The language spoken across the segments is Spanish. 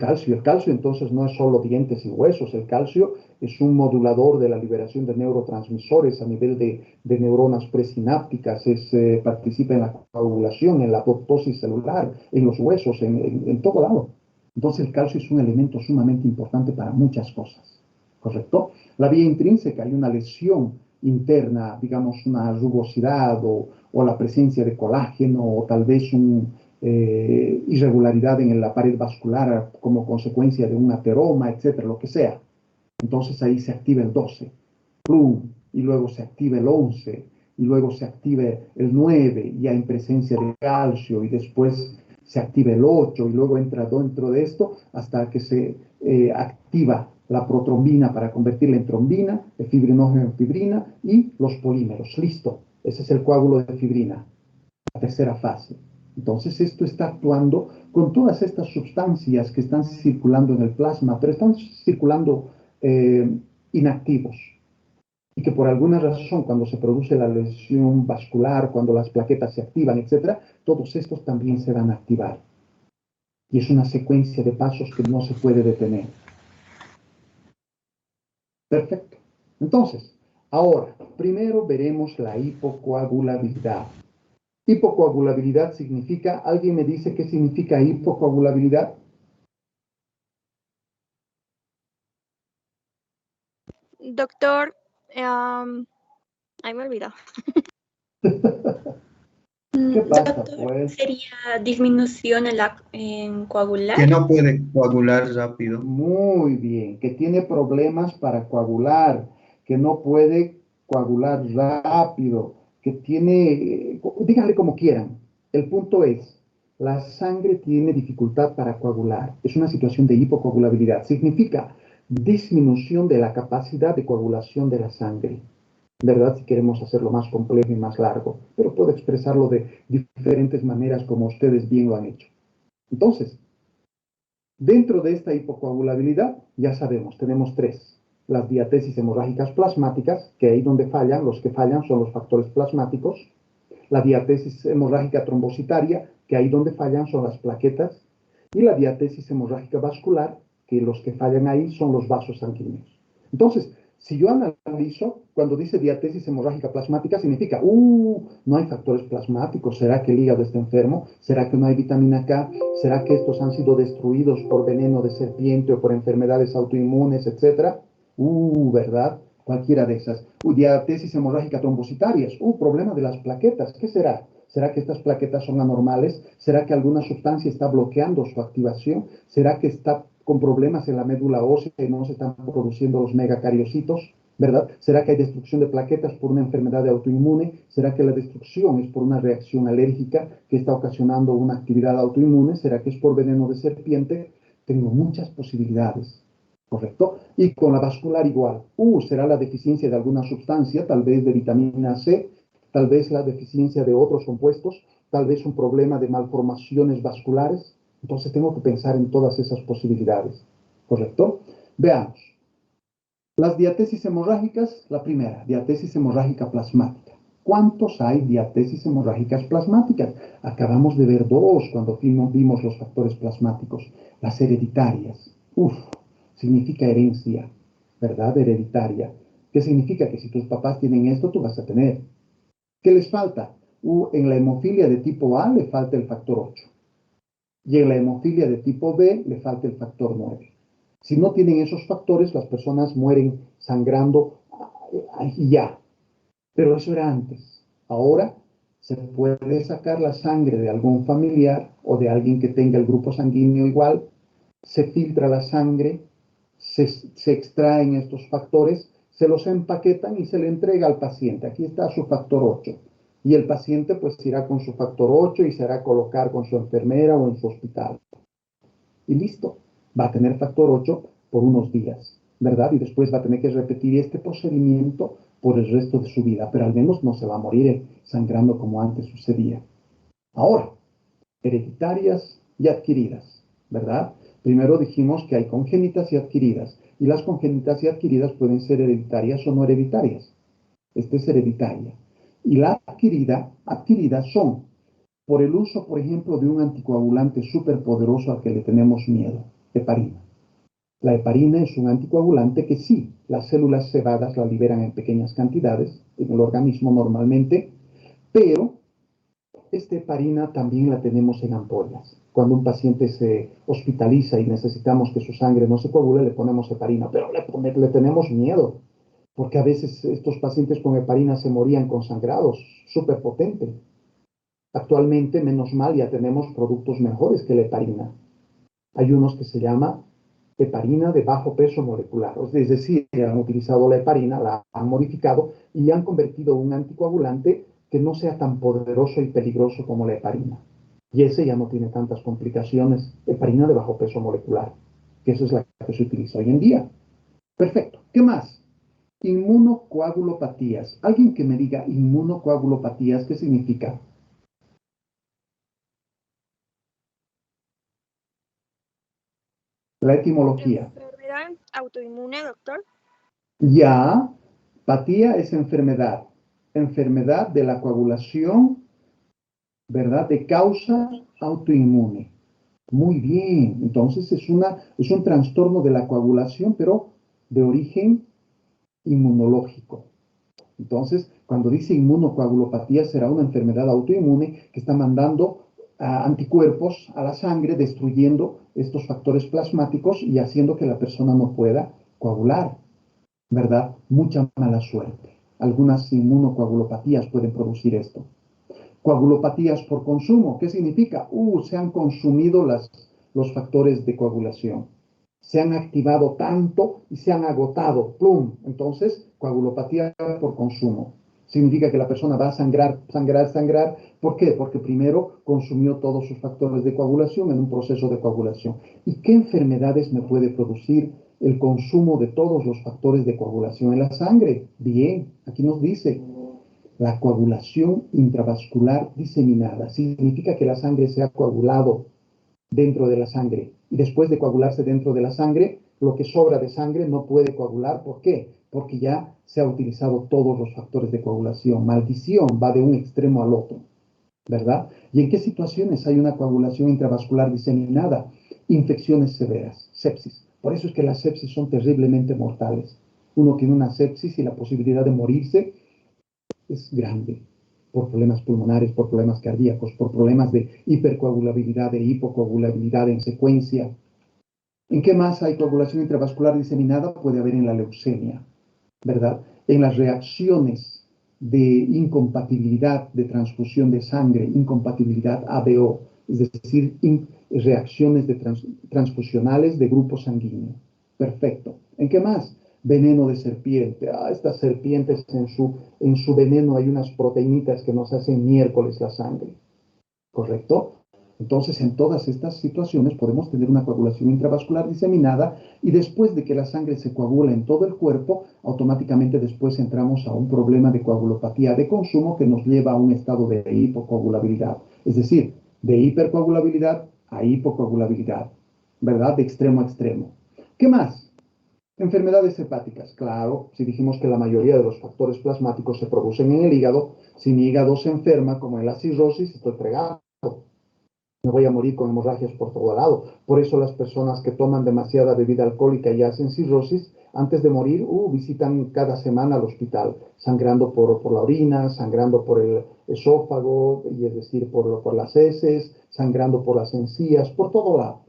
calcio. El calcio entonces no es solo dientes y huesos, el calcio es un modulador de la liberación de neurotransmisores a nivel de neuronas presinápticas, participa en la coagulación, en la apoptosis celular, en los huesos, en todo lado. Entonces el calcio es un elemento sumamente importante para muchas cosas, ¿correcto? La vía intrínseca, hay una lesión interna, digamos una rugosidad o la presencia de colágeno o tal vez una irregularidad en la pared vascular como consecuencia de un ateroma, etcétera, lo que sea. Entonces ahí se activa el 12, plum, y luego se activa el 11, y luego se activa el 9, ya en presencia de calcio, y después se activa el 8, y luego entra dentro de esto hasta que se activa la protrombina para convertirla en trombina, el fibrinógeno en fibrina y los polímeros. Listo, ese es el coágulo de fibrina, la tercera fase. Entonces esto está actuando con todas estas sustancias que están circulando en el plasma, pero están circulando inactivos y que por alguna razón cuando se produce la lesión vascular, cuando las plaquetas se activan, etcétera, todos estos también se van a activar. Y es una secuencia de pasos que no se puede detener. Perfecto. Entonces, ahora, primero veremos la hipocoagulabilidad. Hipocoagulabilidad significa, ¿alguien me dice qué significa hipocoagulabilidad? Doctor, ay, me olvidó. ¿Qué pasa, Doctor, pues? ¿sería disminución en coagular? Que no puede coagular rápido. Muy bien, que tiene problemas para coagular, que no puede coagular rápido, que tiene, díganle como quieran. El punto es, la sangre tiene dificultad para coagular. Es una situación de hipocoagulabilidad. Significa disminución de la capacidad de coagulación de la sangre. ¿Verdad? Si queremos hacerlo más complejo y más largo, pero puedo expresarlo de diferentes maneras como ustedes bien lo han hecho. Entonces, dentro de esta hipocoagulabilidad, ya sabemos, tenemos tres. Las diatesis hemorrágicas plasmáticas, que ahí donde fallan, los que fallan son los factores plasmáticos. La diatesis hemorrágica trombocitaria, que ahí donde fallan son las plaquetas. Y la diatesis hemorrágica vascular, que los que fallan ahí son los vasos sanguíneos. Entonces, si yo analizo, cuando dice diatesis hemorrágica plasmática, significa, no hay factores plasmáticos. ¿Será que el hígado está enfermo? ¿Será que no hay vitamina K? ¿Será que estos han sido destruidos por veneno de serpiente o por enfermedades autoinmunes, etcétera? ¿Verdad? Cualquiera de esas. Diatesis hemorrágica trombocitarias. Problema de las plaquetas. ¿Qué será? ¿Será que estas plaquetas son anormales? ¿Será que alguna sustancia está bloqueando su activación? ¿Será que está con problemas en la médula ósea y no se están produciendo los megacariocitos? ¿Verdad? ¿Será que hay destrucción de plaquetas por una enfermedad autoinmune? ¿Será que la destrucción es por una reacción alérgica que está ocasionando una actividad autoinmune? ¿Será que es por veneno de serpiente? Tengo muchas posibilidades, ¿correcto? Y con la vascular igual. ¿Será la deficiencia de alguna sustancia, tal vez de vitamina C, tal vez la deficiencia de otros compuestos, tal vez un problema de malformaciones vasculares? Entonces tengo que pensar en todas esas posibilidades, ¿correcto? Veamos. Las diatesis hemorrágicas, la primera, diatesis hemorrágica plasmática. ¿Cuántos hay diatesis hemorrágicas plasmáticas? Acabamos de ver dos cuando vimos los factores plasmáticos. Las hereditarias. Significa herencia, ¿verdad? Hereditaria. ¿Qué significa? Que si tus papás tienen esto, tú vas a tener. ¿Qué les falta? En la hemofilia de tipo A le falta el factor 8. Y en la hemofilia de tipo B le falta el factor 9. Si no tienen esos factores, las personas mueren sangrando y ya. Pero eso era antes. Ahora se puede sacar la sangre de algún familiar o de alguien que tenga el grupo sanguíneo igual, se filtra la sangre, se extraen estos factores, se los empaquetan y se le entrega al paciente. Aquí está su factor 8. Y el paciente pues irá con su factor 8 y se hará colocar con su enfermera o en su hospital. Y listo, va a tener factor 8 por unos días, ¿verdad? Y después va a tener que repetir este procedimiento por el resto de su vida, pero al menos no se va a morir sangrando como antes sucedía. Ahora, hereditarias y adquiridas, ¿verdad? Primero dijimos que hay congénitas y adquiridas, y las congénitas y adquiridas pueden ser hereditarias o no hereditarias. Esta es hereditaria. Y la adquiridas son por el uso, por ejemplo, de un anticoagulante súper poderoso al que le tenemos miedo. Heparina. La heparina es un anticoagulante que sí, las células cebadas la liberan en pequeñas cantidades en el organismo normalmente, pero esta heparina también la tenemos en ampollas. Cuando un paciente se hospitaliza y necesitamos que su sangre no se coagule, le ponemos heparina, pero le tenemos miedo, porque a veces estos pacientes con heparina se morían con sangrados, súper potente. Actualmente, menos mal, ya tenemos productos mejores que la heparina. Hay unos que se llama heparina de bajo peso molecular, es decir, han utilizado la heparina, la han modificado y han convertido un anticoagulante que no sea tan poderoso y peligroso como la heparina. Y ese ya no tiene tantas complicaciones, heparina de bajo peso molecular, que esa es la que se utiliza hoy en día. Perfecto. ¿Qué más? Inmunocoagulopatías. Alguien que me diga inmunocoagulopatías, ¿qué significa? La etimología. Enfermedad autoinmune, doctor. Ya, patía es enfermedad. Enfermedad de la coagulación, ¿verdad? De causa autoinmune. Muy bien. Entonces es un trastorno de la coagulación, pero de origen inmunológico. Entonces, cuando dice inmunocoagulopatía, será una enfermedad autoinmune que está mandando anticuerpos a la sangre, destruyendo estos factores plasmáticos y haciendo que la persona no pueda coagular, ¿verdad? Mucha mala suerte. Algunas inmunocoagulopatías pueden producir esto. Coagulopatías por consumo, ¿qué significa? Se han consumido los factores de coagulación. Se han activado tanto y se han agotado. ¡Plum! Entonces, coagulopatía por consumo. Significa que la persona va a sangrar, sangrar, sangrar. ¿Por qué? Porque primero consumió todos sus factores de coagulación en un proceso de coagulación. ¿Y qué enfermedades me puede producir el consumo de todos los factores de coagulación en la sangre? Bien, aquí nos dice la coagulación intravascular diseminada. Significa que la sangre se ha coagulado dentro de la sangre. Y después de coagularse dentro de la sangre, lo que sobra de sangre no puede coagular. ¿Por qué? Porque ya se ha utilizado todos los factores de coagulación. Maldición, va de un extremo al otro, ¿verdad? ¿Y en qué situaciones hay una coagulación intravascular diseminada? Infecciones severas, sepsis. Por eso es que las sepsis son terriblemente mortales. Uno tiene una sepsis y la posibilidad de morirse es grande, por problemas pulmonares, por problemas cardíacos, por problemas de hipercoagulabilidad, de hipocoagulabilidad en secuencia. ¿En qué más hay coagulación intravascular diseminada? Puede haber en la leucemia, ¿verdad? En las reacciones de incompatibilidad de transfusión de sangre, incompatibilidad ABO, es decir, reacciones transfusionales de grupo sanguíneo. Perfecto. ¿En qué más? Veneno de serpiente. Estas serpientes en su veneno hay unas proteínitas que nos hacen miércoles la sangre. ¿Correcto? Entonces, en todas estas situaciones podemos tener una coagulación intravascular diseminada y después de que la sangre se coagula en todo el cuerpo, automáticamente después entramos a un problema de coagulopatía de consumo que nos lleva a un estado de hipocoagulabilidad. Es decir, de hipercoagulabilidad a hipocoagulabilidad, ¿verdad? De extremo a extremo. ¿Qué más? Enfermedades hepáticas. Claro, si dijimos que la mayoría de los factores plasmáticos se producen en el hígado, si mi hígado se enferma, como en la cirrosis, estoy fregado. Me voy a morir con hemorragias por todo lado. Por eso las personas que toman demasiada bebida alcohólica y hacen cirrosis, antes de morir, visitan cada semana al hospital, sangrando por la orina, sangrando por el esófago, y es decir, por las heces, sangrando por las encías, por todo lado,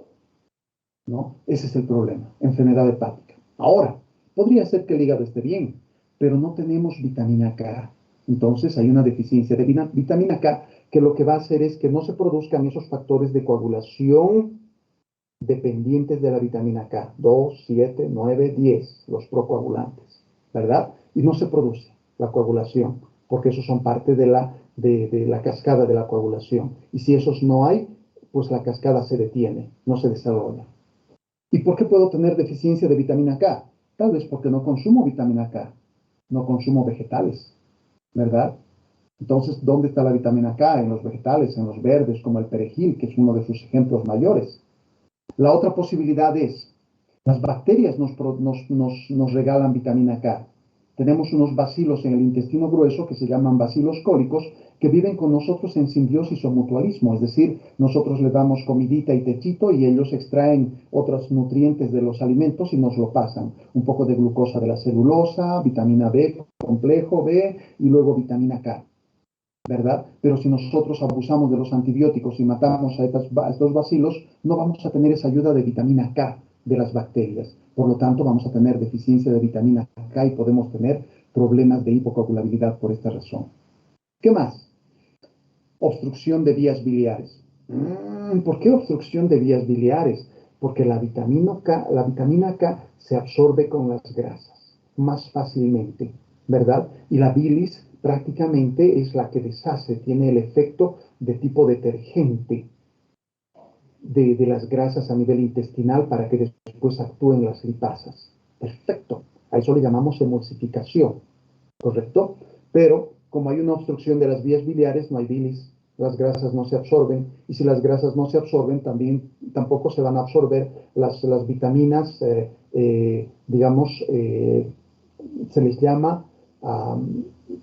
¿no? Ese es el problema, enfermedad hepática. Ahora, podría ser que el hígado esté bien, pero no tenemos vitamina K. Entonces hay una deficiencia de vitamina K que lo que va a hacer es que no se produzcan esos factores de coagulación dependientes de la vitamina K, 2, 7, 9, 10, los procoagulantes, ¿verdad? Y no se produce la coagulación, porque esos son parte de la cascada de la coagulación. Y si esos no hay, pues la cascada se detiene, no se desarrolla. ¿Y por qué puedo tener deficiencia de vitamina K? Tal vez porque no consumo vitamina K, no consumo vegetales, ¿verdad? Entonces, ¿dónde está la vitamina K? En los vegetales, en los verdes, como el perejil, que es uno de sus ejemplos mayores. La otra posibilidad es, las bacterias nos regalan vitamina K. Tenemos unos bacilos en el intestino grueso que se llaman bacilos cólicos que viven con nosotros en simbiosis o mutualismo, es decir, nosotros les damos comidita y techito y ellos extraen otros nutrientes de los alimentos y nos lo pasan. Un poco de glucosa de la celulosa, vitamina B, complejo B y luego vitamina K, ¿verdad? Pero si nosotros abusamos de los antibióticos y matamos a estos bacilos, no vamos a tener esa ayuda de vitamina K de las bacterias. Por lo tanto, vamos a tener deficiencia de vitamina K y podemos tener problemas de hipocoagulabilidad por esta razón. ¿Qué más? Obstrucción de vías biliares. ¿Por qué obstrucción de vías biliares? Porque la vitamina K se absorbe con las grasas más fácilmente, ¿verdad? Y la bilis prácticamente es la que deshace, tiene el efecto de tipo detergente de las grasas a nivel intestinal para que después actúen las lipasas. Perfecto. A eso le llamamos emulsificación, ¿correcto? Pero como hay una obstrucción de las vías biliares, no hay bilis, las grasas no se absorben, y si las grasas no se absorben, tampoco se van a absorber las vitaminas, digamos, se les llama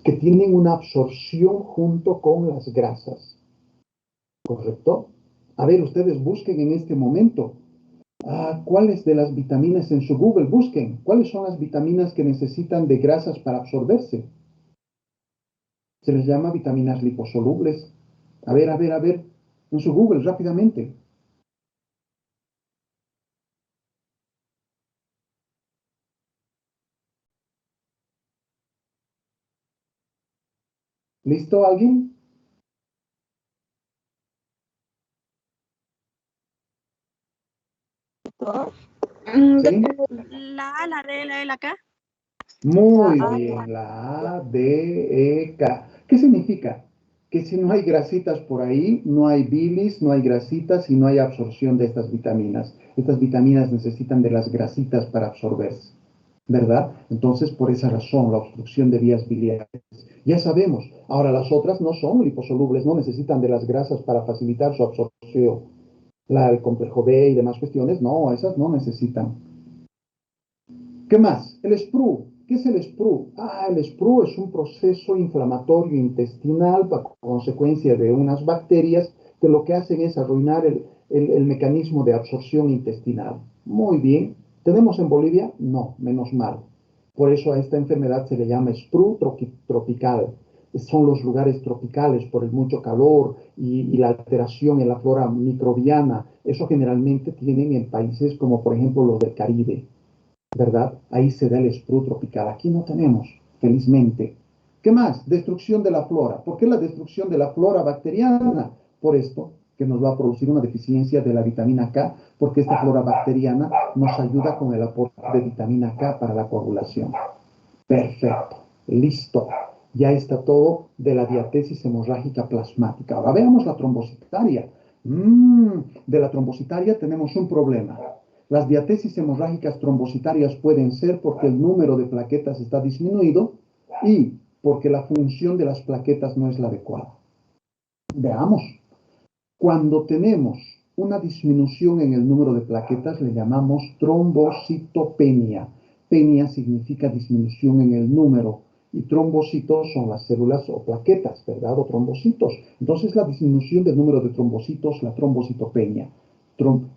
que tienen una absorción junto con las grasas, ¿correcto? A ver, ustedes busquen en este momento cuáles de las vitaminas en su Google, busquen cuáles son las vitaminas que necesitan de grasas para absorberse. Se les llama vitaminas liposolubles. A ver, en su Google rápidamente. ¿Listo alguien? ¿Sí? La A, la D, la E, la K. Muy bien, la A, D, E, K. ¿Qué significa? Que si no hay grasitas por ahí, no hay bilis, no hay grasitas y no hay absorción de estas vitaminas. Estas vitaminas necesitan de las grasitas para absorberse, ¿verdad? Entonces, por esa razón, la obstrucción de vías biliares. Ya sabemos, ahora las otras no son liposolubles, no necesitan de las grasas para facilitar su absorción. El complejo B y demás cuestiones, no, esas no necesitan. ¿Qué más? El SPRU. ¿Qué es el SPRU? El SPRU es un proceso inflamatorio intestinal a consecuencia de unas bacterias que lo que hacen es arruinar el mecanismo de absorción intestinal. Muy bien. ¿Tenemos en Bolivia? No, menos mal. Por eso a esta enfermedad se le llama SPRU tropical. Son los lugares tropicales por el mucho calor y la alteración en la flora microbiana. Eso generalmente tienen en países como por ejemplo los del Caribe, ¿verdad? Ahí se da el SPRU tropical. Aquí no tenemos, felizmente. ¿Qué más? Destrucción de la flora. ¿Por qué la destrucción de la flora bacteriana? Por esto, que nos va a producir una deficiencia de la vitamina K, porque esta flora bacteriana nos ayuda con el aporte de vitamina K para la coagulación. Perfecto, listo. Ya está todo de la diatesis hemorrágica plasmática. Ahora veamos la trombocitaria. De la trombocitaria tenemos un problema. Las diatesis hemorrágicas trombocitarias pueden ser porque el número de plaquetas está disminuido y porque la función de las plaquetas no es la adecuada. Veamos. Cuando tenemos una disminución en el número de plaquetas, le llamamos trombocitopenia. Penia significa disminución en el número y trombocitos son las células o plaquetas, ¿verdad? O trombocitos. Entonces, la disminución del número de trombocitos, la trombocitopenia.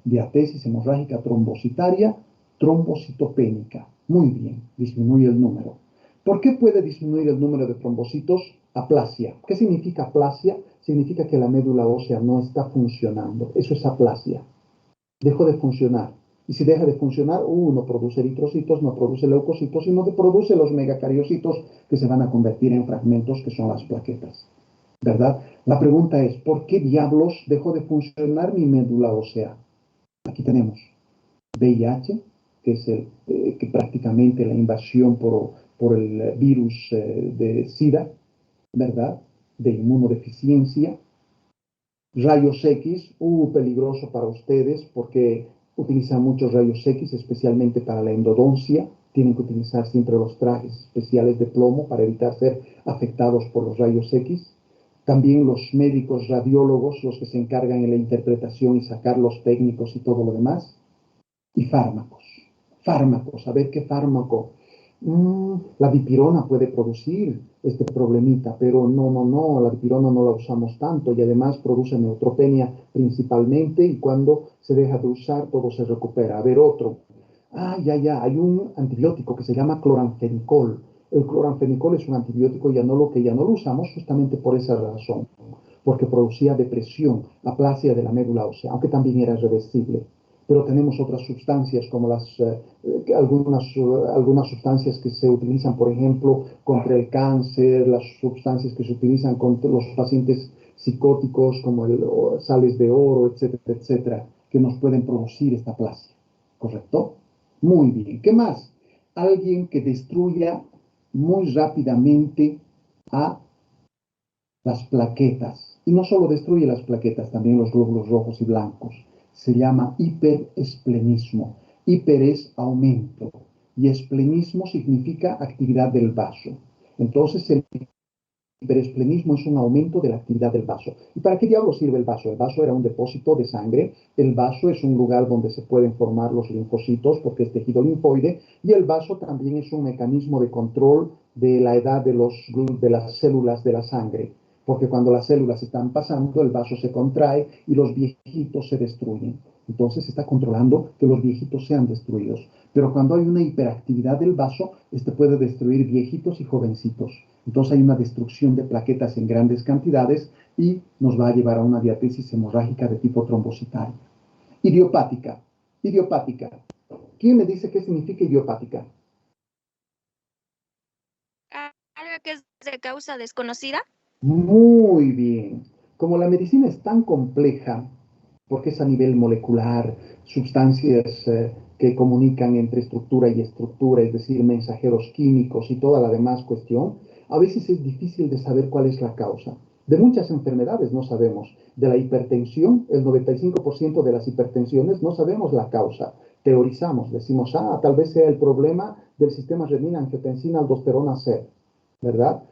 Diatesis hemorrágica trombocitaria, trombocitopénica. Muy bien, disminuye el número. ¿Por qué puede disminuir el número de trombocitos? Aplasia. ¿Qué significa aplasia? Significa que la médula ósea no está funcionando. Eso es aplasia. Dejó de funcionar. Y si deja de funcionar, no produce eritrocitos, no produce leucocitos y no produce los megacariocitos que se van a convertir en fragmentos que son las plaquetas, ¿verdad? La pregunta es, ¿por qué diablos dejó de funcionar mi médula ósea? Aquí tenemos VIH, que es que prácticamente la invasión por el virus de SIDA, ¿verdad? De inmunodeficiencia. Rayos X, peligroso para ustedes porque utilizan muchos rayos X, especialmente para la endodoncia. Tienen que utilizar siempre los trajes especiales de plomo para evitar ser afectados por los rayos X. También los médicos radiólogos, los que se encargan en la interpretación y sacar los técnicos y todo lo demás. Y fármacos. Fármacos, a ver qué fármaco. La dipirona puede producir este problemita, pero no, la dipirona no la usamos tanto y además produce neutropenia principalmente y cuando se deja de usar todo se recupera. A ver, otro. Hay un antibiótico que se llama cloranfenicol. El cloranfenicol es un antibiótico que ya no lo usamos justamente por esa razón, porque producía depresión, aplasia de la médula ósea, aunque también era reversible. Pero tenemos otras sustancias como algunas sustancias que se utilizan, por ejemplo, contra el cáncer, las sustancias que se utilizan contra los pacientes psicóticos como sales de oro, etcétera, etcétera, que nos pueden producir esta aplasia. ¿Correcto? Muy bien. ¿Qué más? Alguien que destruya muy rápidamente a las plaquetas. Y no solo destruye las plaquetas, también los glóbulos rojos y blancos. Se llama hiperesplenismo. Hiper es aumento y esplenismo significa actividad del vaso. Entonces el hiperesplenismo es un aumento de la actividad del vaso. ¿Y para qué diablos sirve el vaso? El vaso era un depósito de sangre. El vaso es un lugar donde se pueden formar los linfocitos porque es tejido linfoide. Y el vaso también es un mecanismo de control de la edad de las células de la sangre. Porque cuando las células están pasando, el vaso se contrae y los viejitos se destruyen. Entonces está controlando que los viejitos sean destruidos. Pero cuando hay una hiperactividad del vaso, este puede destruir viejitos y jovencitos. Entonces hay una destrucción de plaquetas en grandes cantidades y nos va a llevar a una diatesis hemorrágica de tipo trombocitaria. Idiopática. Idiopática. ¿Quién me dice qué significa idiopática? Algo que es de causa desconocida. Muy bien. Como la medicina es tan compleja, porque es a nivel molecular, sustancias que comunican entre estructura y estructura, es decir, mensajeros químicos y toda la demás cuestión, a veces es difícil de saber cuál es la causa. De muchas enfermedades no sabemos. De la hipertensión, el 95% de las hipertensiones no sabemos la causa. Teorizamos, decimos, tal vez sea el problema del sistema renina-angiotensina-aldosterona C, ¿verdad?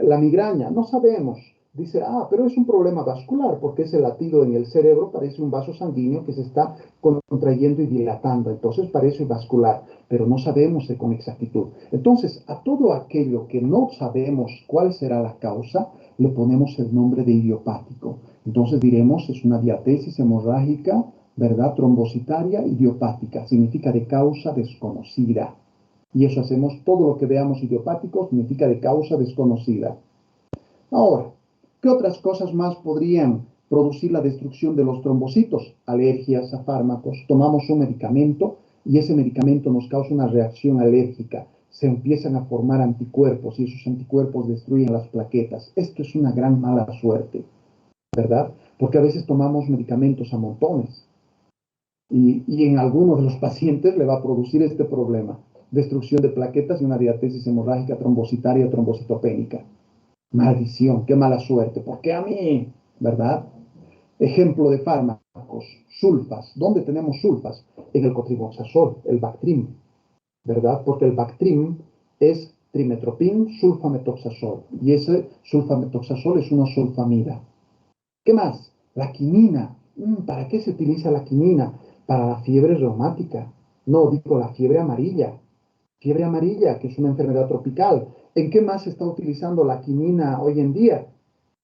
La migraña, no sabemos. Dice, pero es un problema vascular porque ese latido en el cerebro parece un vaso sanguíneo que se está contrayendo y dilatando, entonces parece vascular, pero no sabemos con exactitud. Entonces, a todo aquello que no sabemos cuál será la causa, le ponemos el nombre de idiopático. Entonces diremos, es una diatesis hemorrágica, ¿verdad? Trombocitaria idiopática, significa de causa desconocida. Y eso hacemos, todo lo que veamos idiopático significa de causa desconocida. Ahora, ¿qué otras cosas más podrían producir la destrucción de los trombocitos? Alergias a fármacos. Tomamos un medicamento y ese medicamento nos causa una reacción alérgica. Se empiezan a formar anticuerpos y esos anticuerpos destruyen las plaquetas. Esto es una gran mala suerte, ¿verdad? Porque a veces tomamos medicamentos a montones y en algunos de los pacientes le va a producir este problema. Destrucción de plaquetas y una diatesis hemorrágica trombocitaria o trombocitopénica. Maldición, qué mala suerte. ¿Por qué a mí? ¿Verdad? Ejemplo de fármacos, sulfas. ¿Dónde tenemos sulfas? En el cotrimoxazol, el Bactrim, ¿verdad? Porque el Bactrim es trimetropin sulfametoxazol y ese sulfametoxazol es una sulfamida. ¿Qué más? La quinina. ¿Para qué se utiliza la quinina? Para la fiebre reumática. No, digo la fiebre amarilla. Fiebre amarilla, que es una enfermedad tropical. ¿En qué más se está utilizando la quinina hoy en día?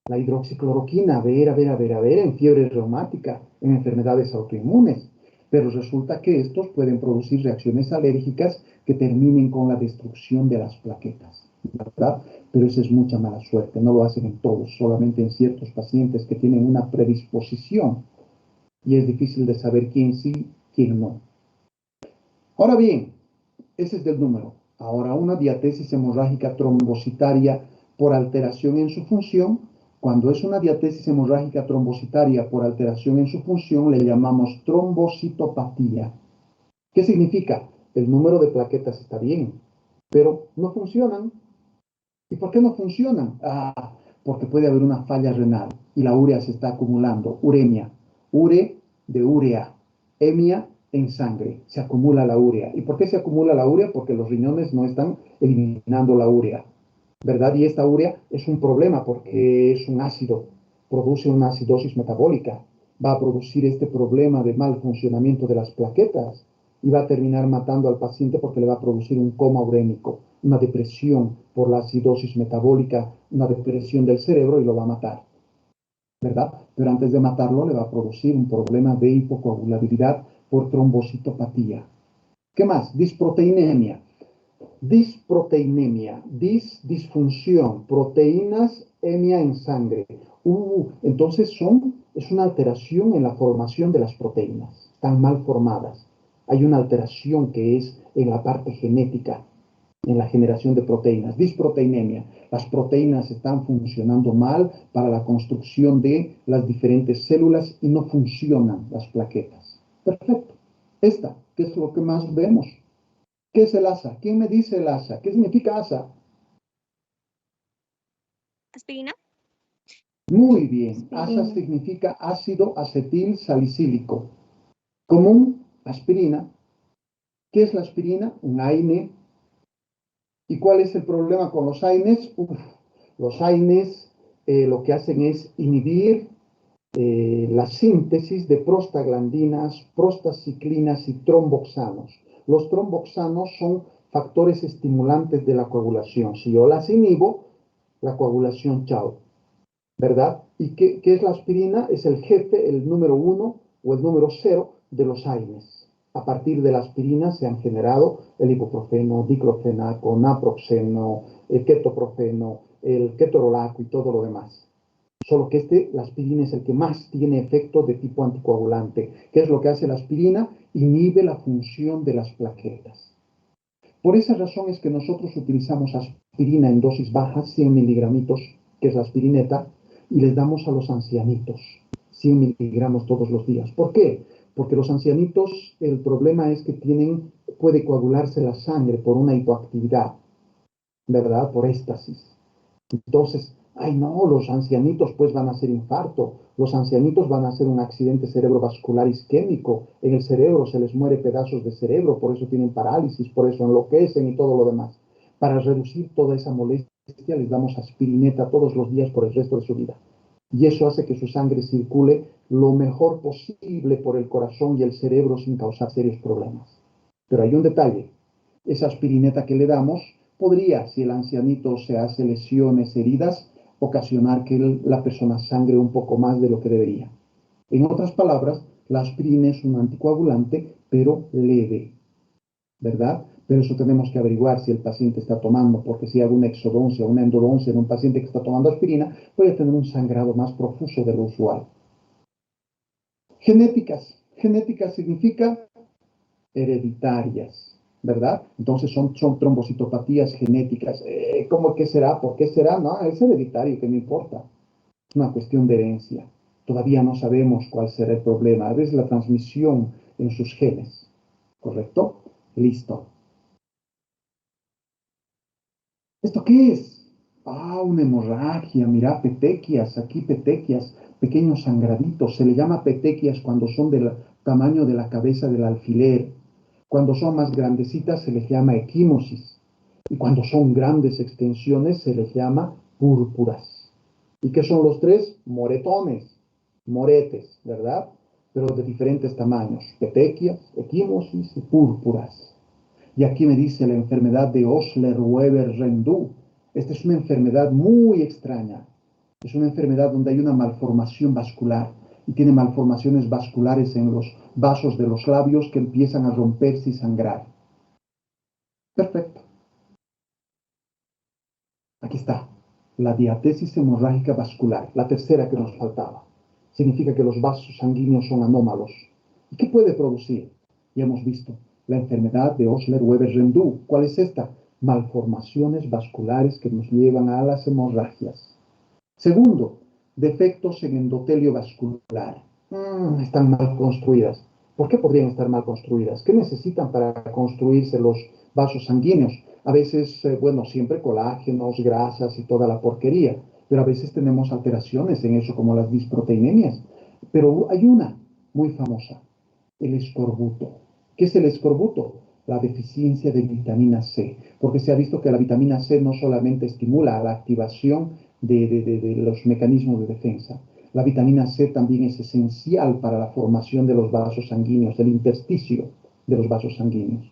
La hidroxicloroquina, en fiebre reumática, en enfermedades autoinmunes. Pero resulta que estos pueden producir reacciones alérgicas que terminen con la destrucción de las plaquetas, ¿verdad? Pero esa es mucha mala suerte, no lo hacen en todos, solamente en ciertos pacientes que tienen una predisposición y es difícil de saber quién sí, quién no. Ahora bien, ese es del número. Ahora, una diatesis hemorrágica trombocitaria por alteración en su función. Cuando es una diatesis hemorrágica trombocitaria por alteración en su función, le llamamos trombocitopatía. ¿Qué significa? El número de plaquetas está bien, pero no funcionan. ¿Y por qué no funcionan? Porque puede haber una falla renal y la urea se está acumulando. Uremia. Ure de urea. Hemia en sangre. Se acumula la urea. ¿Y por qué se acumula la urea? Porque los riñones no están eliminando la urea, ¿verdad? Y esta urea es un problema porque es un ácido. Produce una acidosis metabólica. Va a producir este problema de mal funcionamiento de las plaquetas y va a terminar matando al paciente porque le va a producir un coma urémico. una depresión por la acidosis metabólica, una depresión del cerebro y lo va a matar, ¿verdad? Pero antes de matarlo le va a producir un problema de hipocoagulabilidad por trombocitopatía. ¿Qué más? Disproteinemia. Disproteinemia, disfunción, proteínas, hemia en sangre. Entonces es una alteración en la formación de las proteínas, están mal formadas. Hay una alteración que es en la parte genética, en la generación de proteínas. Disproteinemia, las proteínas están funcionando mal para la construcción de las diferentes células y no funcionan las plaquetas. Perfecto. Esta, ¿qué es lo que más vemos? ¿Qué es el ASA? ¿Quién me dice el ASA? ¿Qué significa ASA? ¿Aspirina? Muy bien. ASA Aspirina. significa ácido acetil salicílico. Común, aspirina. ¿Qué es la aspirina? Un AINE. ¿Y cuál es el problema con los AINES? Los AINEs lo que hacen es inhibir la síntesis de prostaglandinas, prostaciclinas y tromboxanos. Los tromboxanos son factores estimulantes de la coagulación. Si yo las inhibo, la coagulación, chao, ¿verdad? ¿Y qué es la aspirina? Es el jefe, el número 1 o el número 0 de los AINES. A partir de la aspirina se han generado el ibuprofeno, diclofenaco, naproxeno, el ketoprofeno, el ketorolaco y todo lo demás. Solo que la aspirina es el que más tiene efecto de tipo anticoagulante. ¿Qué es lo que hace la aspirina? Inhibe la función de las plaquetas. Por esa razón es que nosotros utilizamos aspirina en dosis bajas, 100 miligramitos, que es la aspirineta, y les damos a los ancianitos 100 miligramos todos los días. ¿Por qué? Porque los ancianitos, el problema es que puede coagularse la sangre por una hipoactividad, ¿verdad? Por éstasis. Entonces, ay no, los ancianitos pues van a hacer infarto, los ancianitos van a hacer un accidente cerebrovascular isquémico, en el cerebro se les muere pedazos de cerebro, por eso tienen parálisis, por eso enloquecen y todo lo demás. Para reducir toda esa molestia les damos aspirineta todos los días por el resto de su vida. Y eso hace que su sangre circule lo mejor posible por el corazón y el cerebro sin causar serios problemas. Pero hay un detalle, esa aspirineta que le damos podría, si el ancianito se hace lesiones, heridas, ocasionar que la persona sangre un poco más de lo que debería. En otras palabras, la aspirina es un anticoagulante, pero leve, ¿verdad? Pero eso tenemos que averiguar si el paciente está tomando, porque si hay una exodoncia o una endodoncia en un paciente que está tomando aspirina, puede tener un sangrado más profuso de lo usual. Genéticas. Genéticas significa hereditarias, ¿verdad? Entonces son trombocitopatías genéticas. ¿Cómo que será? ¿Por qué será? No, es hereditario, que no importa. Es una cuestión de herencia. Todavía no sabemos cuál será el problema. A veces la transmisión en sus genes. ¿Correcto? Listo. ¿Esto qué es? Una hemorragia. Mira, petequias. Aquí petequias. Pequeños sangraditos. Se le llama petequias cuando son del tamaño de la cabeza del alfiler. Cuando son más grandecitas se les llama equimosis. Y cuando son grandes extensiones se les llama púrpuras. ¿Y qué son los tres? Moretones, moretes, ¿verdad? Pero de diferentes tamaños. Petequias, equimosis y púrpuras. Y aquí me dice la enfermedad de Osler-Weber-Rendu. Esta es una enfermedad muy extraña. Es una enfermedad donde hay una malformación vascular y tiene malformaciones vasculares en los vasos de los labios que empiezan a romperse y sangrar. Perfecto. Aquí está. La diatesis hemorrágica vascular, la tercera que nos faltaba. Significa que los vasos sanguíneos son anómalos. ¿Y qué puede producir? Ya hemos visto la enfermedad de Osler-Weber-Rendu. ¿Cuál es esta? Malformaciones vasculares que nos llevan a las hemorragias. Segundo, defectos en endotelio vascular. Están mal construidas. ¿Por qué podrían estar mal construidas? ¿Qué necesitan para construirse los vasos sanguíneos? A veces, bueno, siempre colágenos, grasas y toda la porquería, pero a veces tenemos alteraciones en eso como las disproteinemias. Pero hay una muy famosa, el escorbuto. ¿Qué es el escorbuto? La deficiencia de vitamina C, porque se ha visto que la vitamina C no solamente estimula la activación de los mecanismos de defensa. La vitamina C también es esencial para la formación de los vasos sanguíneos, del intersticio de los vasos sanguíneos.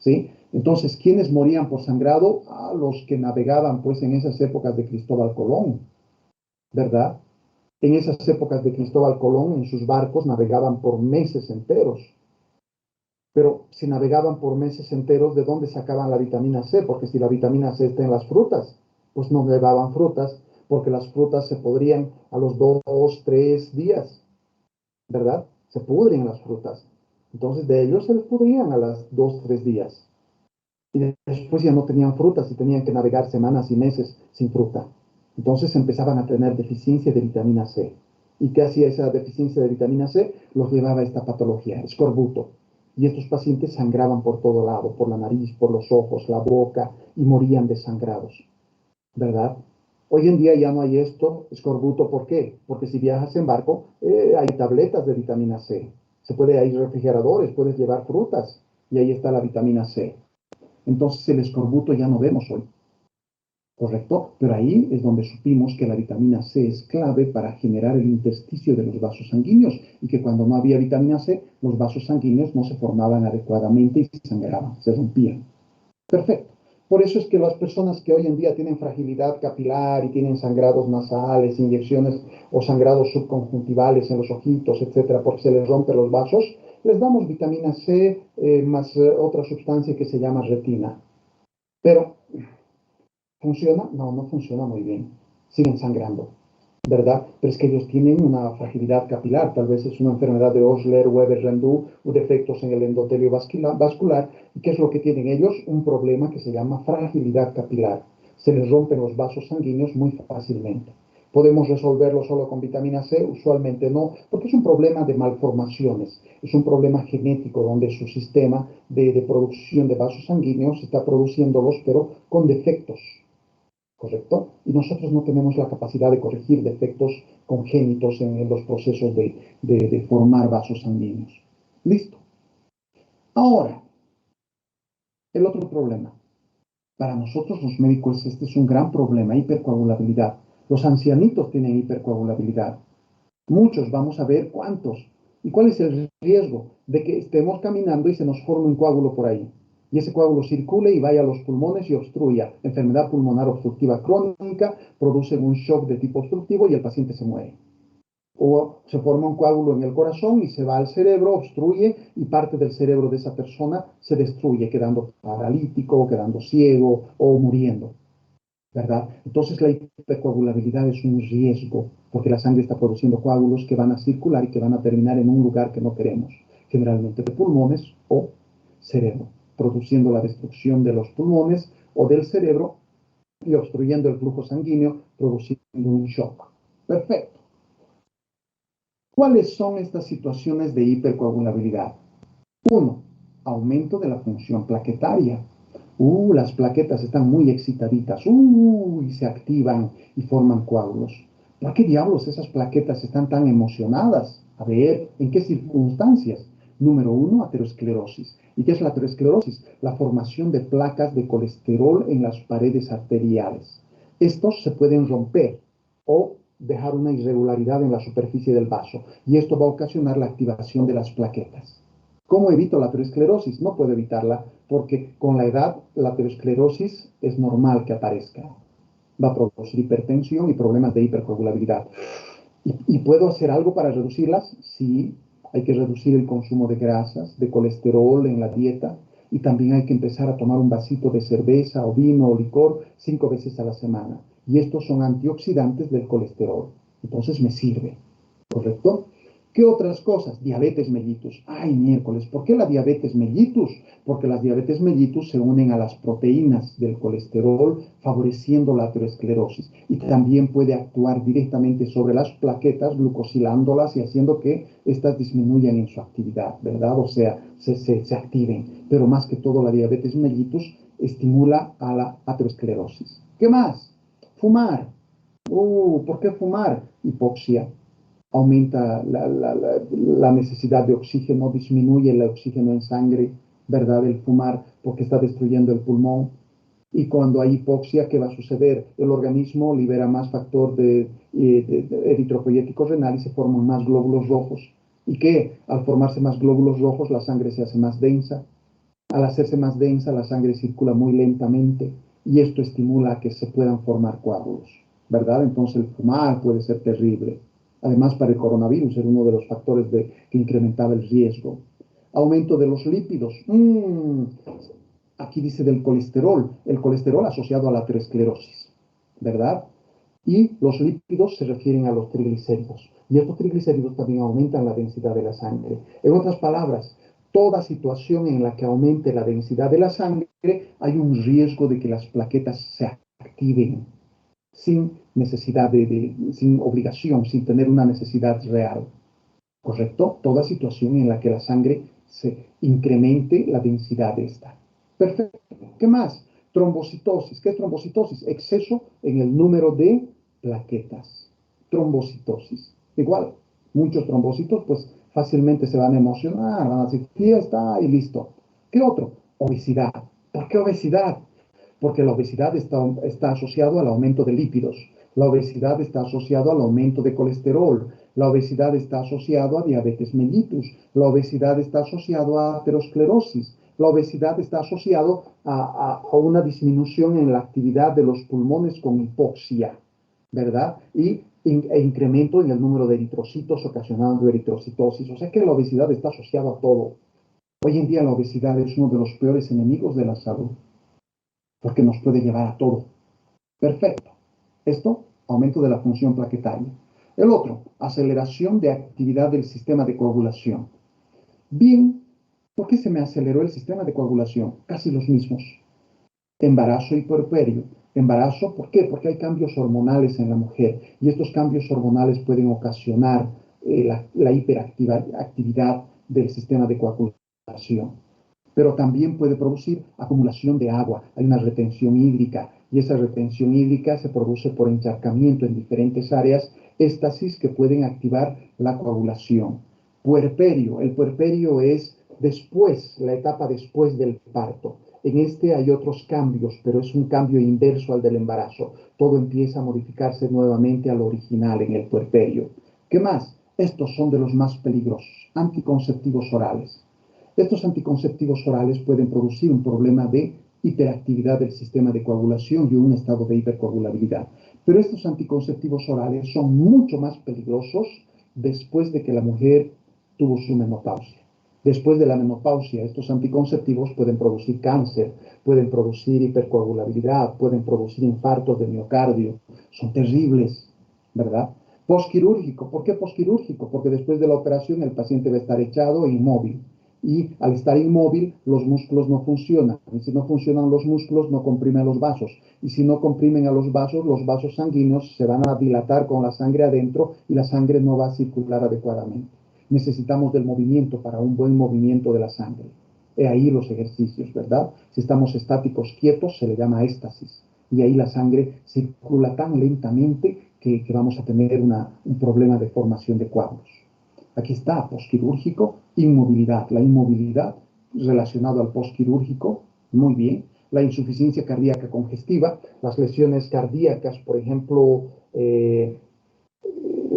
¿sí? Entonces, ¿quiénes morían por sangrado? Ah, los que navegaban, pues, en esas épocas de Cristóbal Colón, ¿verdad? En esas épocas de Cristóbal Colón, en sus barcos navegaban por meses enteros. Pero si navegaban por meses enteros, ¿de dónde sacaban la vitamina C? Porque si la vitamina C está en las frutas, pues no llevaban frutas, porque las frutas se podrían a los 2, 3 días, ¿verdad? Se pudren las frutas. Entonces de ellos se les pudrían a las 2, 3 días. Y después ya no tenían frutas y tenían que navegar semanas y meses sin fruta. Entonces empezaban a tener deficiencia de vitamina C. ¿Y qué hacía esa deficiencia de vitamina C? Los llevaba a esta patología, escorbuto. Y estos pacientes sangraban por todo lado, por la nariz, por los ojos, la boca, y morían desangrados, ¿verdad? Hoy en día ya no hay esto, escorbuto, ¿por qué? Porque si viajas en barco, hay tabletas de vitamina C. Hay refrigeradores, puedes llevar frutas, y ahí está la vitamina C. Entonces el escorbuto ya no vemos hoy, ¿correcto? Pero ahí es donde supimos que la vitamina C es clave para generar el intersticio de los vasos sanguíneos y que cuando no había vitamina C, los vasos sanguíneos no se formaban adecuadamente y sangraban, se rompían. Perfecto. Por eso es que las personas que hoy en día tienen fragilidad capilar y tienen sangrados nasales, inyecciones o sangrados subconjuntivales en los ojitos, etcétera, porque se les rompen los vasos, les damos vitamina C más otra sustancia que se llama retina. Pero, ¿funciona? No, no funciona muy bien. Siguen sangrando, ¿verdad? Pero es que ellos tienen una fragilidad capilar, tal vez es una enfermedad de Osler, Weber, Rendu, o defectos en el endotelio vascular. ¿Y qué es lo que tienen ellos? Un problema que se llama fragilidad capilar. Se les rompen los vasos sanguíneos muy fácilmente. ¿Podemos resolverlo solo con vitamina C? Usualmente no, porque es un problema de malformaciones, es un problema genético donde su sistema de producción de vasos sanguíneos está produciéndolos, pero con defectos. ¿Correcto? Y nosotros no tenemos la capacidad de corregir defectos congénitos en los procesos de formar vasos sanguíneos. Listo. Ahora, el otro problema. Para nosotros los médicos este es un gran problema, hipercoagulabilidad. Los ancianitos tienen hipercoagulabilidad. Muchos, vamos a ver cuántos. ¿Y cuál es el riesgo? De que estemos caminando y se nos forme un coágulo por ahí. Y ese coágulo circule y vaya a los pulmones y obstruya. Enfermedad pulmonar obstructiva crónica, produce un shock de tipo obstructivo y el paciente se muere. O se forma un coágulo en el corazón y se va al cerebro, obstruye y parte del cerebro de esa persona se destruye, quedando paralítico, quedando ciego o muriendo. ¿Verdad? Entonces la hipercoagulabilidad es un riesgo porque la sangre está produciendo coágulos que van a circular y que van a terminar en un lugar que no queremos, generalmente de pulmones o cerebro, produciendo la destrucción de los pulmones o del cerebro y obstruyendo el flujo sanguíneo, produciendo un shock. Perfecto. ¿Cuáles son estas situaciones de hipercoagulabilidad? 1. Aumento de la función plaquetaria. Las plaquetas están muy excitaditas. Y se activan y forman coágulos. ¿Por qué diablos esas plaquetas están tan emocionadas? A ver, ¿en qué circunstancias? Número 1, aterosclerosis. ¿Y qué es la aterosclerosis? La formación de placas de colesterol en las paredes arteriales. Estos se pueden romper o dejar una irregularidad en la superficie del vaso. Y esto va a ocasionar la activación de las plaquetas. ¿Cómo evito la aterosclerosis? No puedo evitarla porque con la edad la aterosclerosis es normal que aparezca. Va a producir hipertensión y problemas de hipercoagulabilidad. ¿Y puedo hacer algo para reducirlas? Sí, hay que reducir el consumo de grasas, de colesterol en la dieta y también hay que empezar a tomar un vasito de cerveza o vino o licor 5 veces a la semana. Y estos son antioxidantes del colesterol. Entonces me sirve, ¿correcto? ¿Qué otras cosas? Diabetes mellitus. Ay, miércoles, ¿por qué la diabetes mellitus? Porque las diabetes mellitus se unen a las proteínas del colesterol, favoreciendo la aterosclerosis. Y también puede actuar directamente sobre las plaquetas, glucosilándolas y haciendo que éstas disminuyan en su actividad, ¿verdad? O sea, se activen. Pero más que todo, la diabetes mellitus estimula a la aterosclerosis. ¿Qué más? Fumar. ¿Por qué fumar? Hipoxia. Aumenta la necesidad de oxígeno, disminuye el oxígeno en sangre, ¿verdad? El fumar, porque está destruyendo el pulmón. Y cuando hay hipoxia, ¿qué va a suceder? El organismo libera más factor de eritropoyético renal y se forman más glóbulos rojos. ¿Y qué? Al formarse más glóbulos rojos, la sangre se hace más densa. Al hacerse más densa, la sangre circula muy lentamente y esto estimula a que se puedan formar coágulos, ¿verdad? Entonces el fumar puede ser terrible. Además, para el coronavirus era uno de los factores que incrementaba el riesgo. Aumento de los lípidos. Aquí dice del colesterol. El colesterol asociado a la aterosclerosis, ¿verdad? Y los lípidos se refieren a los triglicéridos. Y estos triglicéridos también aumentan la densidad de la sangre. En otras palabras, toda situación en la que aumente la densidad de la sangre, hay un riesgo de que las plaquetas se activen sin necesidad sin obligación, sin tener una necesidad real. ¿Correcto? Toda situación en la que la sangre se incremente la densidad de esta. Perfecto. ¿Qué más? Trombocitosis. ¿Qué es trombocitosis? Exceso en el número de plaquetas. Trombocitosis. Igual, muchos trombocitos pues fácilmente se van a emocionar, van a decir fiesta y listo. ¿Qué otro? Obesidad. ¿Por qué obesidad? Porque la obesidad está asociado al aumento de lípidos, la obesidad está asociado al aumento de colesterol, la obesidad está asociado a diabetes mellitus, la obesidad está asociado a aterosclerosis, la obesidad está asociado a una disminución en la actividad de los pulmones con hipoxia, ¿verdad? E incremento en el número de eritrocitos ocasionando eritrocitosis. O sea que la obesidad está asociada a todo. Hoy en día la obesidad es uno de los peores enemigos de la salud, porque nos puede llevar a todo. Perfecto. Esto, aumento de la función plaquetaria. El otro, aceleración de actividad del sistema de coagulación. Bien, ¿por qué se me aceleró el sistema de coagulación? Casi los mismos. Embarazo y puerperio. Embarazo, ¿por qué? Porque hay cambios hormonales en la mujer y estos cambios hormonales pueden ocasionar la hiperactividad del sistema de coagulación. Pero también puede producir acumulación de agua, hay una retención hídrica y esa retención hídrica se produce por encharcamiento en diferentes áreas, éstasis que pueden activar la coagulación. Puerperio, el puerperio es después, la etapa después del parto. En este hay otros cambios, pero es un cambio inverso al del embarazo. Todo empieza a modificarse nuevamente a lo original en el puerperio. ¿Qué más? Estos son de los más peligrosos, anticonceptivos orales. Estos anticonceptivos orales pueden producir un problema de hiperactividad del sistema de coagulación y un estado de hipercoagulabilidad. Pero estos anticonceptivos orales son mucho más peligrosos después de que la mujer tuvo su menopausia. Después de la menopausia, estos anticonceptivos pueden producir cáncer, pueden producir hipercoagulabilidad, pueden producir infartos de miocardio. Son terribles, ¿verdad? Postquirúrgico. ¿Por qué postquirúrgico? Porque después de la operación el paciente va a estar echado e inmóvil. Y al estar inmóvil, los músculos no funcionan. Y si no funcionan los músculos, no comprimen los vasos. Y si no comprimen a los vasos sanguíneos se van a dilatar con la sangre adentro y la sangre no va a circular adecuadamente. Necesitamos del movimiento para un buen movimiento de la sangre. He ahí los ejercicios, ¿verdad? Si estamos estáticos, quietos, se le llama éstasis. Y ahí la sangre circula tan lentamente que vamos a tener un problema de formación de coágulos. Aquí está, postquirúrgico, inmovilidad. La inmovilidad relacionado al postquirúrgico, muy bien. La insuficiencia cardíaca congestiva, las lesiones cardíacas, por ejemplo,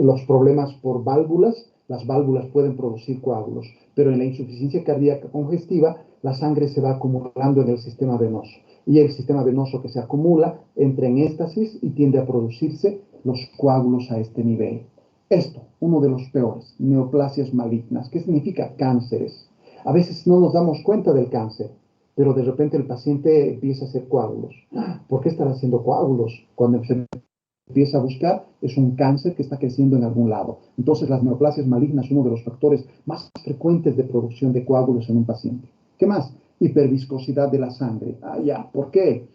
los problemas por válvulas, las válvulas pueden producir coágulos, pero en la insuficiencia cardíaca congestiva, la sangre se va acumulando en el sistema venoso. Y el sistema venoso que se acumula entra en éstasis y tiende a producirse los coágulos a este nivel. Esto, uno de los peores, neoplasias malignas. ¿Qué significa? Cánceres. A veces no nos damos cuenta del cáncer, pero de repente el paciente empieza a hacer coágulos. ¿Por qué estará haciendo coágulos? Cuando se empieza a buscar, es un cáncer que está creciendo en algún lado. Entonces, las neoplasias malignas son uno de los factores más frecuentes de producción de coágulos en un paciente. ¿Qué más? Hiperviscosidad de la sangre. ¿Por qué?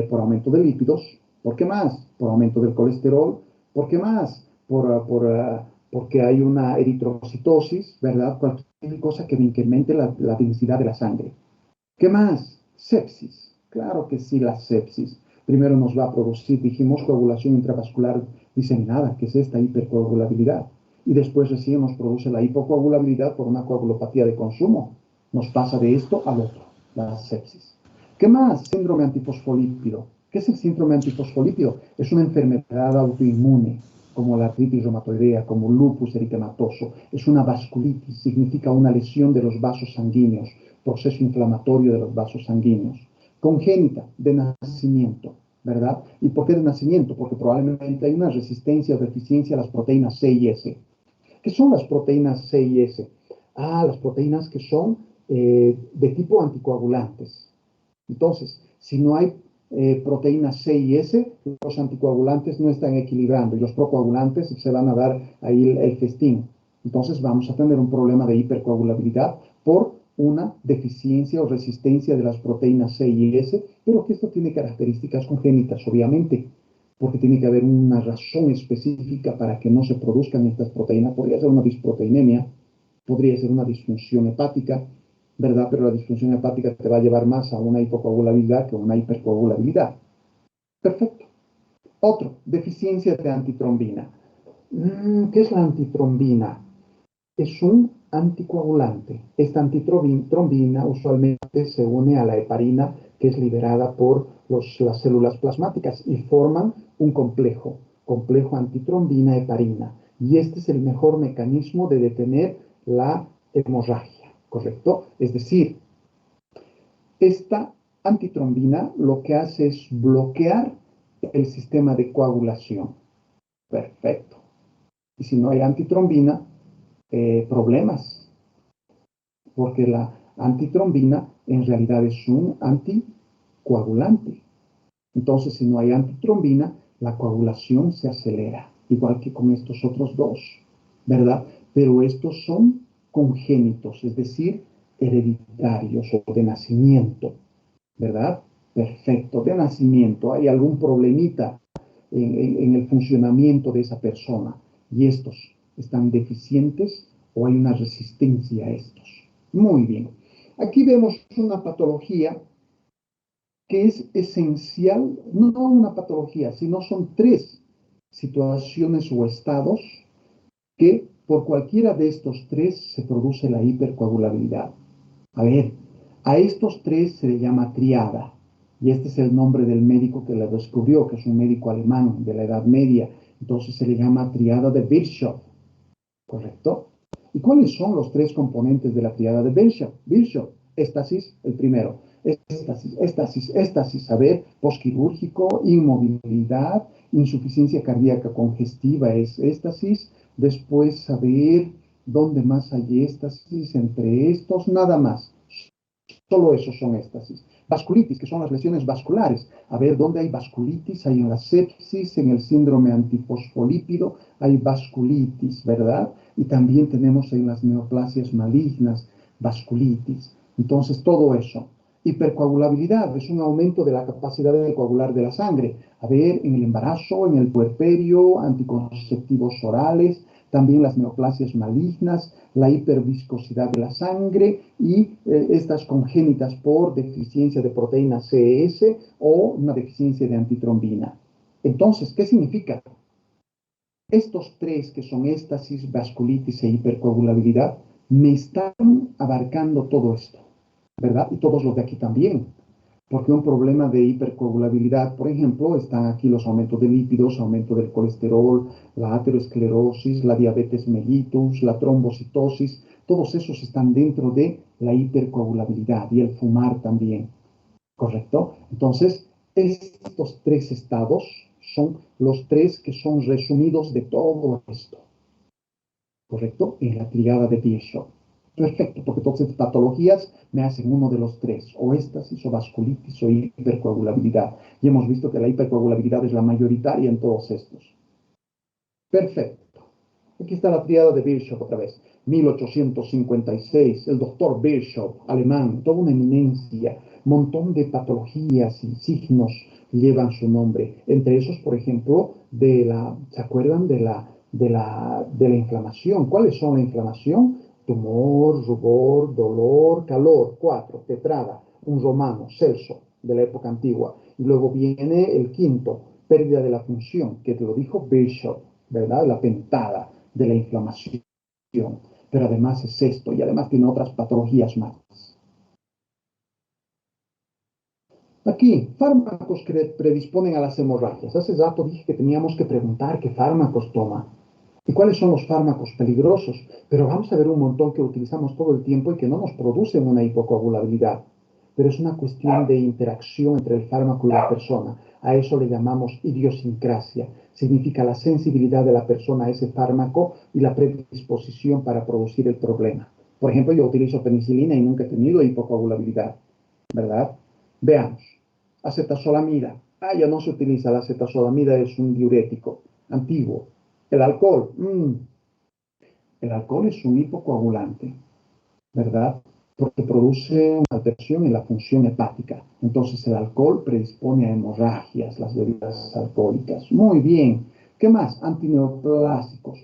Por aumento de lípidos. ¿Por qué más? Por aumento del colesterol. ¿Por qué más? Porque hay una eritrocitosis, ¿verdad? Cualquier cosa que incremente la densidad de la sangre. ¿Qué más? Sepsis. Claro que sí, la sepsis. Primero nos va a producir, dijimos, coagulación intravascular diseminada, que es esta hipercoagulabilidad. Y después recién nos produce la hipocoagulabilidad por una coagulopatía de consumo. Nos pasa de esto al otro, la sepsis. ¿Qué más? Síndrome antifosfolípido. ¿Qué es el síndrome antifosfolípido? Es una enfermedad autoinmune, como la artritis reumatoidea, como lupus eritematoso. Es una vasculitis, significa una lesión de los vasos sanguíneos. proceso inflamatorio de los vasos sanguíneos. Congénita, de nacimiento, ¿verdad? ¿Y por qué de nacimiento? Porque probablemente hay una resistencia o deficiencia a las proteínas C y S. ¿Qué son las proteínas C y S? Las proteínas que son de tipo anticoagulantes. Entonces, si no hay proteínas C y S, los anticoagulantes no están equilibrando y los procoagulantes se van a dar ahí el festín. Entonces vamos a tener un problema de hipercoagulabilidad por una deficiencia o resistencia de las proteínas C y S, pero que esto tiene características congénitas, obviamente, porque tiene que haber una razón específica para que no se produzcan estas proteínas. Podría ser una disproteinemia, podría ser una disfunción hepática, ¿verdad? Pero la disfunción hepática te va a llevar más a una hipocoagulabilidad que a una hipercoagulabilidad. Perfecto. Otro, deficiencia de antitrombina. ¿Qué es la antitrombina? Es un anticoagulante. Esta antitrombina usualmente se une a la heparina que es liberada por las células plasmáticas y forman un complejo antitrombina-heparina. Y este es el mejor mecanismo de detener la hemorragia, ¿correcto? Es decir, esta antitrombina lo que hace es bloquear el sistema de coagulación. Perfecto. Y si no hay antitrombina, problemas, porque la antitrombina en realidad es un anticoagulante. Entonces, si no hay antitrombina, la coagulación se acelera, igual que con estos otros dos, ¿verdad? Pero estos son congénitos, es decir, hereditarios o de nacimiento, ¿verdad? Perfecto, de nacimiento. Hay algún problemita en el funcionamiento de esa persona y estos están deficientes o hay una resistencia a estos. Muy bien. Aquí vemos una patología que es esencial, no una patología, sino son tres situaciones o estados que por cualquiera de estos tres se produce la hipercoagulabilidad. A ver, a estos tres se le llama triada, y este es el nombre del médico que la descubrió, que es un médico alemán de la Edad Media. Entonces se le llama triada de Virchow, ¿correcto? ¿Y cuáles son los tres componentes de la triada de Virchow? Virchow, éstasis, el primero. Éstasis, a ver, posquirúrgico, inmovilidad, insuficiencia cardíaca congestiva es éstasis. Después, a ver, ¿dónde más hay éstasis? Entre estos, nada más. Solo esos son éstasis. Vasculitis, que son las lesiones vasculares. A ver, ¿dónde hay vasculitis? Hay en la sepsis, en el síndrome antifosfolípido, hay vasculitis, ¿verdad? Y también tenemos en las neoplasias malignas vasculitis. Entonces, todo eso. Hipercoagulabilidad es un aumento de la capacidad de coagular de la sangre. A ver, en el embarazo, en el puerperio, anticonceptivos orales, también las neoplasias malignas, la hiperviscosidad de la sangre y estas congénitas por deficiencia de proteína CS o una deficiencia de antitrombina. Entonces, ¿qué significa? Estos tres que son éstasis, vasculitis e hipercoagulabilidad me están abarcando todo esto, ¿verdad? Y todos los de aquí también. Porque un problema de hipercoagulabilidad, por ejemplo, están aquí los aumentos de lípidos, aumento del colesterol, la aterosclerosis, la diabetes mellitus, la trombocitosis, todos esos están dentro de la hipercoagulabilidad y el fumar también, ¿correcto? Entonces, estos tres estados son los tres que son resumidos de todo esto, ¿correcto? En la triada de Virchow. Perfecto, porque entonces patologías me hacen uno de los tres, o éstasis, o vasculitis, o hipercoagulabilidad. Y hemos visto que la hipercoagulabilidad es la mayoritaria en todos estos. Perfecto. Aquí está la triada de Virchow otra vez. 1856, el doctor Virchow, alemán, toda una eminencia, montón de patologías y signos llevan su nombre. Entre esos, por ejemplo, ¿se acuerdan de la inflamación? ¿Cuáles son la inflamación? Tumor, rubor, dolor, calor. 4, tetrada, un romano, Celso, de la época antigua. Y luego viene el quinto, pérdida de la función, que te lo dijo Virchow, ¿verdad? La pentada de la inflamación. Pero además es esto, y además tiene otras patologías más. Aquí, fármacos que predisponen a las hemorragias. Hace rato dije que teníamos que preguntar qué fármacos toma. ¿Y cuáles son los fármacos peligrosos? Pero vamos a ver un montón que utilizamos todo el tiempo y que no nos producen una hipocoagulabilidad. Pero es una cuestión de interacción entre el fármaco y la persona. A eso le llamamos idiosincrasia. Significa la sensibilidad de la persona a ese fármaco y la predisposición para producir el problema. Por ejemplo, yo utilizo penicilina y nunca he tenido hipocoagulabilidad, ¿verdad? Veamos. Acetazolamida. Ya no se utiliza. La acetazolamida es un diurético antiguo. El alcohol. El alcohol es un hipocoagulante, ¿verdad? Porque produce una alteración en la función hepática. Entonces el alcohol predispone a hemorragias, las bebidas alcohólicas. Muy bien. ¿Qué más? Antineoplásicos.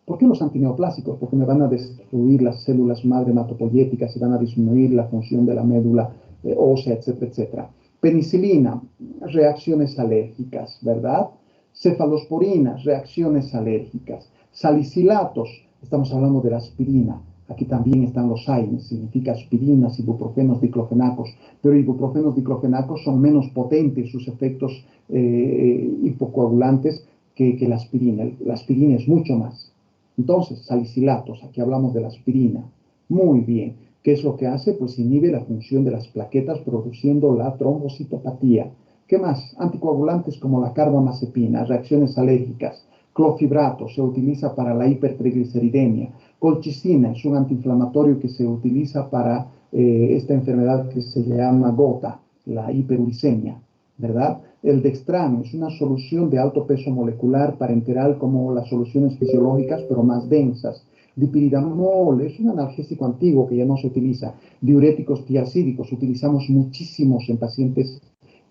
¿Por qué los antineoplásicos? Porque me van a destruir las células madre hematopoyéticas y van a disminuir la función de la médula ósea, etcétera, etcétera. Penicilina, reacciones alérgicas, ¿verdad? Cefalosporinas, reacciones alérgicas. Salicilatos, estamos hablando de la aspirina. Aquí también están los AINES, significa aspirinas, ibuprofenos, diclofenacos, pero ibuprofenos, diclofenacos son menos potentes sus efectos hipocoagulantes que la aspirina. La aspirina es mucho más. Entonces, salicilatos, aquí hablamos de la aspirina. Muy bien. ¿Qué es lo que hace? Pues inhibe la función de las plaquetas produciendo la trombocitopatía. ¿Qué más? Anticoagulantes como la carbamazepina, reacciones alérgicas. Clofibrato se utiliza para la hipertrigliceridemia. Colchicina es un antiinflamatorio que se utiliza para esta enfermedad que se llama gota, la hiperuricemia, ¿verdad? El dextrano es una solución de alto peso molecular parenteral como las soluciones fisiológicas, pero más densas. Dipiridamol es un analgésico antiguo que ya no se utiliza. Diuréticos tiacídicos utilizamos muchísimos en pacientes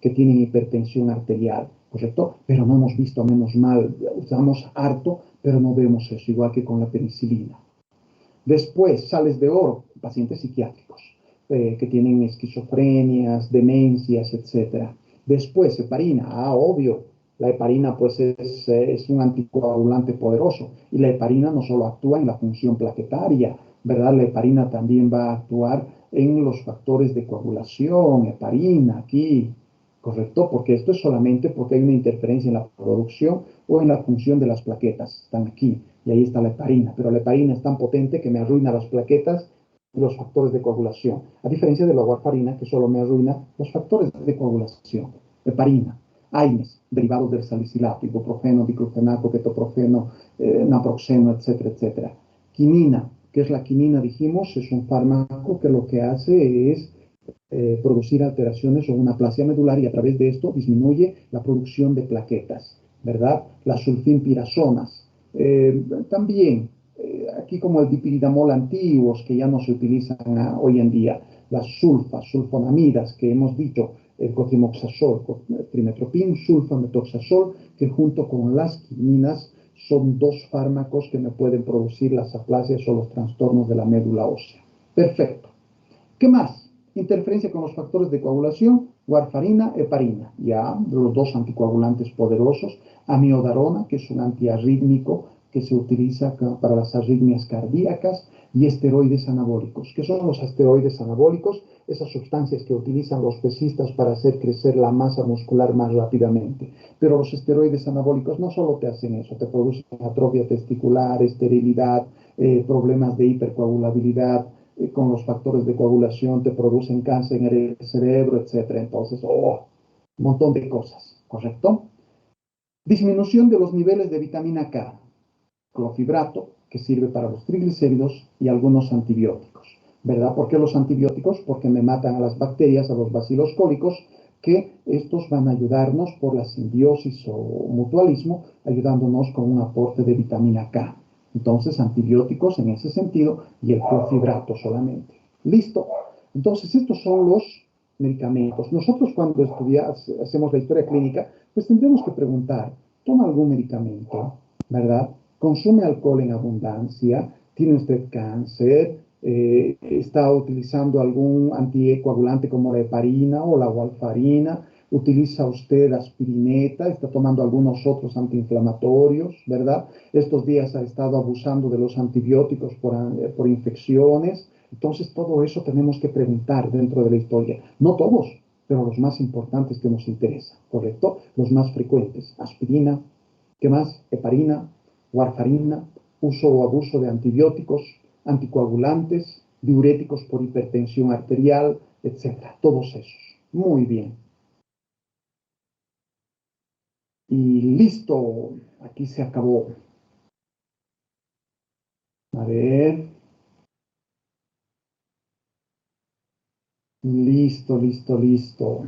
que tienen hipertensión arterial, ¿correcto? Pero no hemos visto, menos mal, usamos harto, pero no vemos eso, igual que con la penicilina. Después, sales de oro, pacientes psiquiátricos que tienen esquizofrenias, demencias, etc. Después, heparina, obvio, la heparina pues es un anticoagulante poderoso y la heparina no solo actúa en la función plaquetaria, ¿verdad? La heparina también va a actuar en los factores de coagulación, heparina aquí, ¿correcto? Porque esto es solamente porque hay una interferencia en la producción o en la función de las plaquetas. Están aquí y ahí está la heparina. Pero la heparina es tan potente que me arruina las plaquetas y los factores de coagulación. A diferencia de la warfarina que solo me arruina los factores de coagulación. Heparina, AINES, derivados del salicilato, ibuprofeno, diclofenaco, ketoprofeno, naproxeno, etcétera, etcétera. Quinina, que es la quinina, dijimos, es un fármaco que lo que hace es producir alteraciones o una aplasia medular y a través de esto disminuye la producción de plaquetas, ¿verdad? Las sulfinpirazonas. También, aquí como el dipiridamol antiguos que ya no se utilizan hoy en día, las sulfonamidas que hemos dicho, el cotrimoxazol, trimetoprim, sulfametoxazol, que junto con las quininas son dos fármacos que me pueden producir las aplasias o los trastornos de la médula ósea. Perfecto. ¿Qué más? Interferencia con los factores de coagulación, warfarina, heparina, ya los dos anticoagulantes poderosos, amiodarona, que es un antiarrítmico que se utiliza para las arritmias cardíacas, y esteroides anabólicos. ¿Qué son los esteroides anabólicos? Esas sustancias que utilizan los pesistas para hacer crecer la masa muscular más rápidamente. Pero los esteroides anabólicos no solo te hacen eso, te producen atrofia testicular, esterilidad, problemas de hipercoagulabilidad, con los factores de coagulación, te producen cáncer en el cerebro, etc. Entonces, un montón de cosas, ¿correcto? Disminución de los niveles de vitamina K, clorfibrato, que sirve para los triglicéridos y algunos antibióticos, ¿verdad? ¿Por qué los antibióticos? Porque me matan a las bacterias, a los bacilos cólicos, que estos van a ayudarnos por la simbiosis o mutualismo, ayudándonos con un aporte de vitamina K. Entonces, antibióticos en ese sentido y el clorfibrato solamente. ¿Listo? Entonces, estos son los medicamentos. Nosotros cuando hacemos la historia clínica, pues tendremos que preguntar, ¿toma algún medicamento? ¿Verdad? ¿Consume alcohol en abundancia? ¿Tiene usted cáncer? ¿Está utilizando algún anticoagulante como la heparina o la warfarina? ¿Utiliza usted aspirineta? ¿Está tomando algunos otros antiinflamatorios? ¿Verdad? Estos días ha estado abusando de los antibióticos por infecciones. Entonces, todo eso tenemos que preguntar dentro de la historia. No todos, pero los más importantes que nos interesan, ¿correcto? Los más frecuentes. Aspirina, ¿qué más? Heparina, warfarina, uso o abuso de antibióticos, anticoagulantes, diuréticos por hipertensión arterial, etcétera. Todos esos. Muy bien. Y listo. Aquí se acabó. A ver. Listo, listo, listo.